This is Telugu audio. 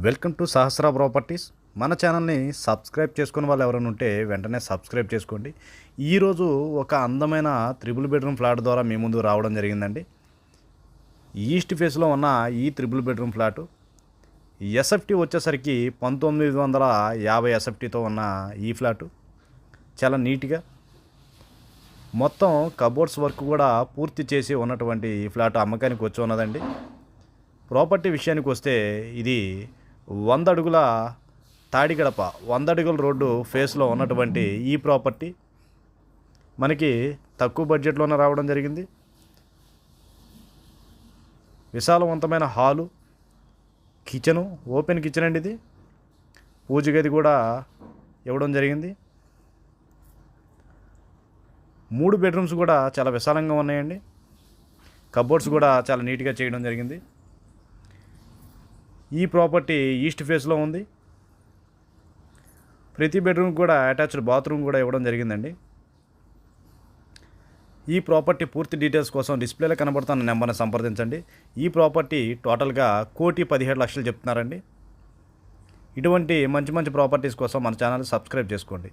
Welcome to Sahasra properties. మన ఛానల్ని సబ్స్క్రైబ్ చేసుకున్న వాళ్ళు ఎవరైనా ఉంటే వెంటనే సబ్స్క్రైబ్ చేసుకోండి. ఈరోజు ఒక అందమైన త్రిబుల్ బెడ్రూమ్ ఫ్లాట్ ద్వారా మీ ముందు రావడం జరిగిందండి. ఈస్ట్ ఫేస్లో ఉన్న ఈ త్రిబుల్ బెడ్రూమ్ ఫ్లాటు ఎస్ఎఫ్టీ వచ్చేసరికి 1950 ఎస్ఎఫ్టీతో ఉన్న ఈ ఫ్లాటు చాలా నీట్గా మొత్తం కబోర్డ్స్ వర్క్ కూడా పూర్తి చేసి ఉన్నటువంటి ఈ ఫ్లాట్ అమ్మకానికి వచ్చి ఉన్నదండి. ప్రాపర్టీ విషయానికి వస్తే ఇది 100 అడుగుల తాడిగడప 100 అడుగుల రోడ్డు ఫేస్లో ఉన్నటువంటి ఈ ప్రాపర్టీ మనకి తక్కువ బడ్జెట్లోనే రావడం జరిగింది. విశాలవంతమైన హాలు, కిచెను, ఓపెన్ కిచెన్ అండి. ఇది పూజ గది కూడా ఇవ్వడం జరిగింది. 3 బెడ్రూమ్స్ కూడా చాలా విశాలంగా ఉన్నాయండి. కబోర్డ్స్ కూడా చాలా నీట్గా చేయడం జరిగింది. ఈ ప్రాపర్టీ ఈస్ట్ ఫేస్లో ఉంది. ప్రతి బెడ్రూమ్ కూడా అటాచ్డ్ బాత్రూమ్ కూడా ఇవ్వడం జరిగిందండి. ఈ ప్రాపర్టీ పూర్తి డీటెయిల్స్ కోసం డిస్ప్లేలో కనబడుతున్న నెంబర్ని సంప్రదించండి. ఈ ప్రాపర్టీ టోటల్గా 1,17,00,000 చెప్తున్నారండి. ఇటువంటి మంచి మంచి ప్రాపర్టీస్ కోసం మన ఛానల్ సబ్స్క్రైబ్ చేసుకోండి.